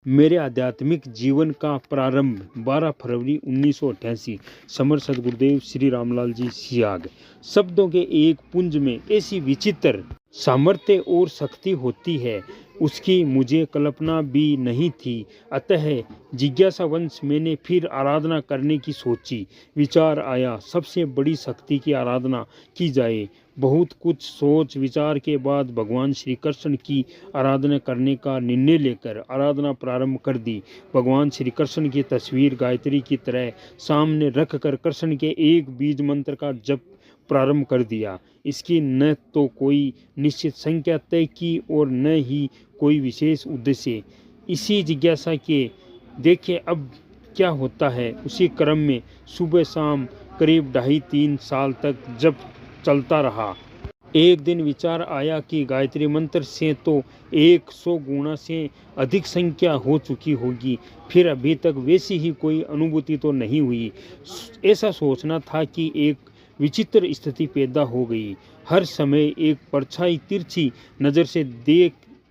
मेरे आध्यात्मिक जीवन का प्रारंभ 12 फरवरी 1988 समर सद्गुरुदेव श्री रामलाल जी सियाग। शब्दों के एक पुंज में ऐसी विचित्र सामर्थ्य और शक्ति होती है, उसकी मुझे कल्पना भी नहीं थी। अतः जिज्ञासावश मैंने फिर आराधना करने की सोची। विचार आया सबसे बड़ी शक्ति की आराधना की जाए। बहुत कुछ सोच विचार के बाद भगवान श्री कृष्ण की आराधना करने का निर्णय लेकर आराधना प्रारंभ कर दी। भगवान श्री कृष्ण की तस्वीर गायत्री की तरह सामने रखकर कृष्ण के एक बीज मंत्र का जप प्रारंभ कर दिया। इसकी न तो कोई निश्चित संख्या तय की और न ही कोई विशेष उद्देश्य। इसी जिज्ञासा के देखें अब क्या होता है, उसी क्रम में सुबह शाम करीब 2.5-3 साल तक जप चलता रहा। एक दिन विचार आया कि गायत्री मंत्र से तो 100 गुना से अधिक संख्या हो चुकी होगी, फिर अभी तक वैसी ही कोई अनुभूति तो नहीं हुई। ऐसा सोचना था कि एक विचित्र स्थिति पैदा हो गई। हर समय एक परछाई तिरछी नज़र से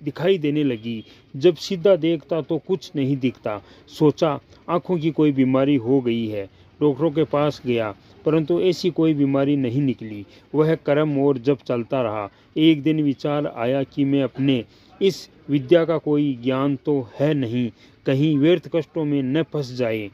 दिखाई देने लगी। जब सीधा देखता तो कुछ नहीं दिखता। सोचा आंखों की कोई बीमारी हो गई है। डॉक्टरों के पास गया, परंतु ऐसी कोई बीमारी नहीं निकली। वह कर्म और जब चलता रहा। एक दिन विचार आया कि मैं अपने इस विद्या का कोई ज्ञान तो है नहीं, कहीं व्यर्थ कष्टों में न फंस जाए।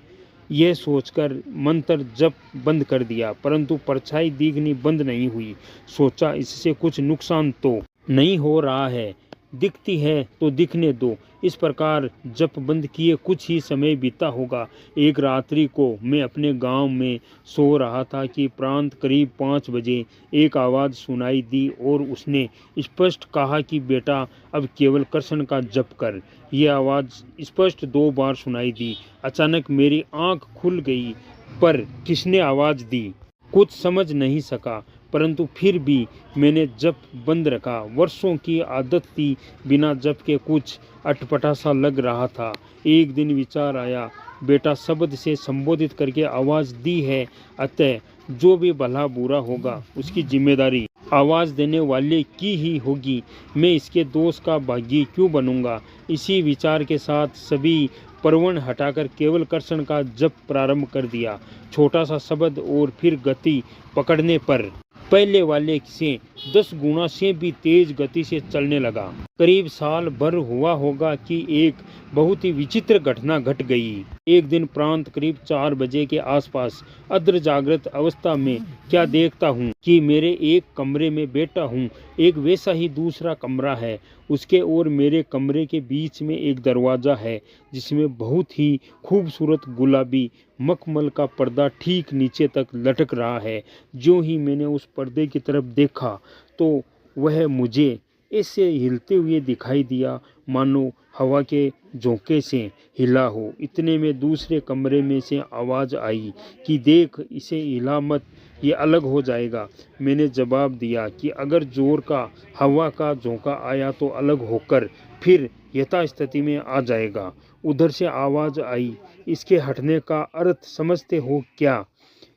यह सोचकर मंत्र जप बंद कर दिया, परंतु परछाई दिखनी बंद नहीं हुई। सोचा इससे कुछ नुकसान तो नहीं हो रहा है, दिखती है तो दिखने दो। इस प्रकार जप बंद किए कुछ ही समय बीता होगा। एक रात्रि को मैं अपने गांव में सो रहा था कि प्रांत करीब 5 बजे एक आवाज़ सुनाई दी और उसने स्पष्ट कहा कि बेटा अब केवल कृष्ण का जप कर। यह आवाज़ स्पष्ट 2 बार सुनाई दी। अचानक मेरी आंख खुल गई, पर किसने आवाज़ दी कुछ समझ नहीं सका, परंतु फिर भी मैंने जप बंद रखा। वर्षों की आदत थी, बिना जप के कुछ अटपटा सा लग रहा था। एक दिन विचार आया, बेटा शब्द से संबोधित करके आवाज़ दी है, अतः जो भी भला बुरा होगा उसकी जिम्मेदारी आवाज़ देने वाले की ही होगी। मैं इसके दोष का भागी क्यों बनूंगा। इसी विचार के साथ सभी परवण हटाकर केवल कृष्ण का जप प्रारंभ कर दिया। छोटा सा शब्द और फिर गति पकड़ने पर पहले वाले से 10 गुना से भी तेज गति से चलने लगा। करीब साल भर हुआ होगा कि एक बहुत ही विचित्र घटना घट गई। एक दिन प्रांत करीब 4 बजे के आसपास अर्ध जागृत अवस्था में क्या देखता हूँ कि मेरे एक कमरे में बैठा हूँ। एक वैसा ही दूसरा कमरा है। उसके और मेरे कमरे के बीच में एक दरवाज़ा है, जिसमें बहुत ही खूबसूरत गुलाबी मखमल का पर्दा ठीक नीचे तक लटक रहा है। जो ही मैंने उस पर्दे की तरफ देखा तो वह मुझे ऐसे हिलते हुए दिखाई दिया मानो हवा के झोंके से हिला हो। इतने में दूसरे कमरे में से आवाज़ आई कि देख इसे हिला मत, ये अलग हो जाएगा। मैंने जवाब दिया कि अगर जोर का हवा का झोंका आया तो अलग होकर फिर यथास्थिति में आ जाएगा। उधर से आवाज़ आई, इसके हटने का अर्थ समझते हो क्या।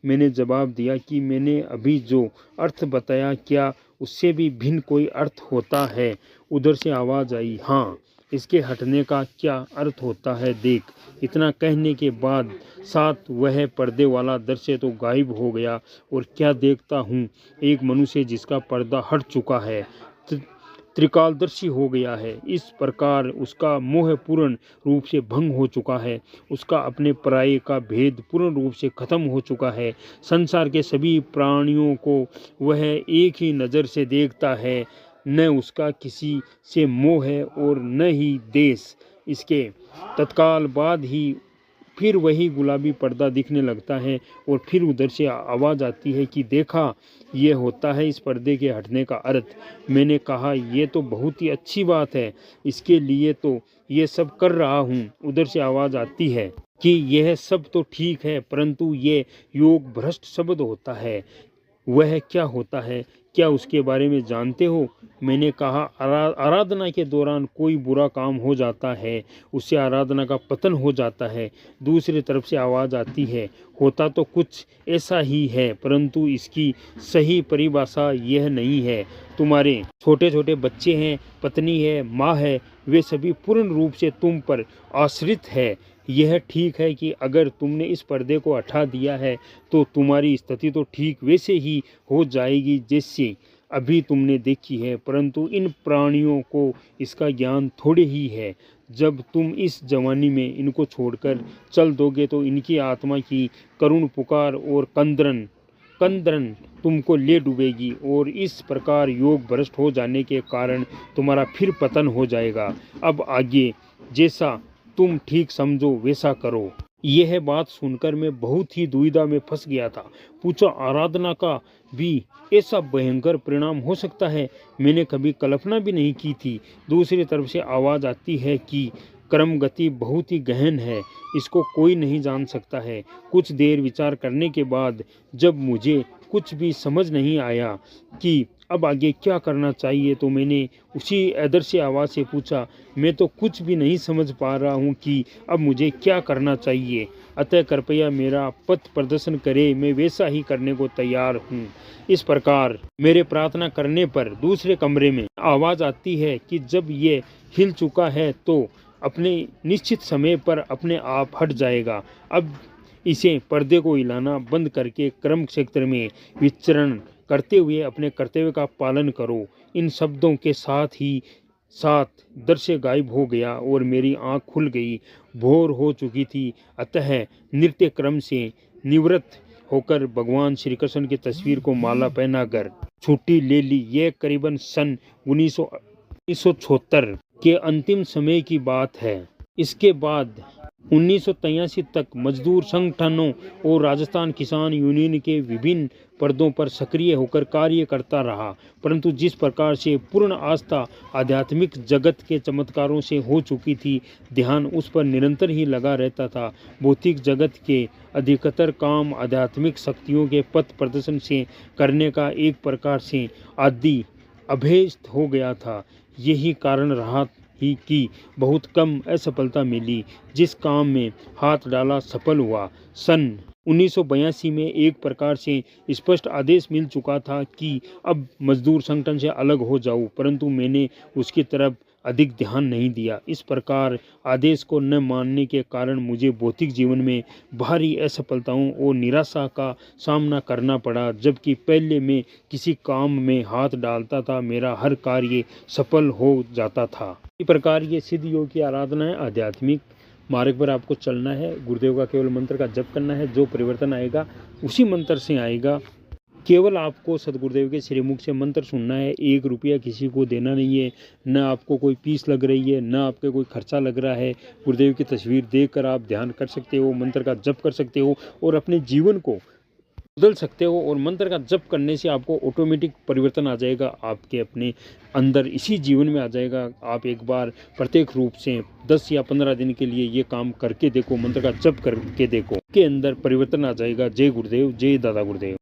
मैंने जवाब दिया कि मैंने अभी जो अर्थ बताया क्या उससे भी भिन्न कोई अर्थ होता है। उधर से आवाज़ आई, हाँ इसके हटने का क्या अर्थ होता है देख। इतना कहने के बाद साथ वह पर्दे वाला दृश्य तो गायब हो गया और क्या देखता हूँ, एक मनुष्य जिसका पर्दा हट चुका है, त्रिकालदर्शी हो गया है। इस प्रकार उसका मोह पूर्ण रूप से भंग हो चुका है। उसका अपने पराये का भेद पूर्ण रूप से खत्म हो चुका है। संसार के सभी प्राणियों को वह एक ही नज़र से देखता है। न उसका किसी से मोह है और न ही देश। इसके तत्काल बाद ही फिर वही गुलाबी पर्दा दिखने लगता है और फिर उधर से आवाज़ आती है कि देखा ये होता है इस पर्दे के हटने का अर्थ। मैंने कहा ये तो बहुत ही अच्छी बात है, इसके लिए तो ये सब कर रहा हूँ। उधर से आवाज़ आती है कि यह सब तो ठीक है, परंतु ये योग भ्रष्ट शब्द होता है। वह क्या होता है क्या उसके बारे में जानते हो? मैंने कहा, आराधना के दौरान कोई बुरा काम हो जाता है, उससे आराधना का पतन हो जाता है। दूसरी तरफ से आवाज़ आती है, होता तो कुछ ऐसा ही है, परंतु इसकी सही परिभाषा यह नहीं है। तुम्हारे छोटे छोटे बच्चे हैं, पत्नी है, माँ है, वे सभी पूर्ण रूप से तुम पर आश्रित है। यह ठीक है कि अगर तुमने इस पर्दे को हटा दिया है तो तुम्हारी स्थिति तो ठीक वैसे ही हो जाएगी जैसे अभी तुमने देखी है, परंतु इन प्राणियों को इसका ज्ञान थोड़े ही है। जब तुम इस जवानी में इनको छोड़कर चल दोगे तो इनकी आत्मा की करुण पुकार और कंदरन तुमको ले डूबेगी और इस प्रकार योग भ्रष्ट हो जाने के कारण तुम्हारा फिर पतन हो जाएगा। अब आगे जैसा तुम ठीक समझो वैसा करो। यह बात सुनकर मैं बहुत ही दुविधा में फंस गया था। पूछा, आराधना का भी ऐसा भयंकर परिणाम हो सकता है? मैंने कभी कल्पना भी नहीं की थी। दूसरी तरफ से आवाज़ आती है कि क्रम गति बहुत ही गहन है, इसको कोई नहीं जान सकता है। कुछ देर विचार करने के बाद जब मुझे कुछ भी समझ नहीं आया कि अब आगे क्या करना चाहिए, तो मैंने उसी अदृश्य आवाज़ से पूछा, मैं तो कुछ भी नहीं समझ पा रहा हूँ कि अब मुझे क्या करना चाहिए, अतः कृपया मेरा पथ प्रदर्शन करे, मैं वैसा ही करने को तैयार हूँ। इस प्रकार मेरे प्रार्थना करने पर दूसरे कमरे में आवाज़ आती है कि जब ये हिल चुका है तो अपने निश्चित समय पर अपने आप हट जाएगा। अब इसे पर्दे को हिलाना बंद करके क्रम क्षेत्र में विचरण करते हुए अपने कर्तव्य का पालन करो। इन शब्दों के साथ दृश्य गायब हो गया और मेरी आंख खुल गई। भोर हो चुकी थी, अतः नृत्य क्रम से निवृत्त होकर भगवान श्री कृष्ण की तस्वीर को माला पहनाकर छुट्टी ले ली। यह करीबन सन 1976 के अंतिम समय की बात है। इसके बाद 1983 तक मजदूर संगठनों और राजस्थान किसान यूनियन के विभिन्न पदों पर सक्रिय होकर कार्य करता रहा, परंतु जिस प्रकार से पूर्ण आस्था आध्यात्मिक जगत के चमत्कारों से हो चुकी थी, ध्यान उस पर निरंतर ही लगा रहता था। भौतिक जगत के अधिकतर काम आध्यात्मिक शक्तियों के पथ प्रदर्शन से करने का एक प्रकार से आदि अभ्यस्त हो गया था। यही कारण रहा ही कि बहुत कम असफलता मिली। जिस काम में हाथ डाला सफल हुआ। सन 1982 में एक प्रकार से स्पष्ट आदेश मिल चुका था कि अब मजदूर संगठन से अलग हो जाऊं, परंतु मैंने उसकी तरफ अधिक ध्यान नहीं दिया। इस प्रकार आदेश को न मानने के कारण मुझे भौतिक जीवन में भारी असफलताओं और निराशा का सामना करना पड़ा। जबकि पहले मैं किसी काम में हाथ डालता था, मेरा हर कार्य सफल हो जाता था। इस प्रकार ये सिद्ध योग की आराधना है। आध्यात्मिक मार्ग पर आपको चलना है, गुरुदेव का केवल मंत्र का जप करना है। जो परिवर्तन आएगा उसी मंत्र से आएगा। केवल आपको सदगुरुदेव के श्रीमुख से मंत्र सुनना है। 1 रुपया किसी को देना नहीं है, न आपको कोई फीस लग रही है, न आपके कोई खर्चा लग रहा है। गुरुदेव की तस्वीर देखकर आप ध्यान कर सकते हो, मंत्र का जप कर सकते हो और अपने जीवन को बदल सकते हो। और मंत्र का जप करने से आपको ऑटोमेटिक परिवर्तन आ जाएगा, आपके अपने अंदर इसी जीवन में आ जाएगा। आप एक बार प्रत्येक रूप से 10 या 15 दिन के लिए ये काम करके देखो, मंत्र का जप करके देखो, के अंदर परिवर्तन आ जाएगा। जय गुरुदेव, जय दादा गुरुदेव।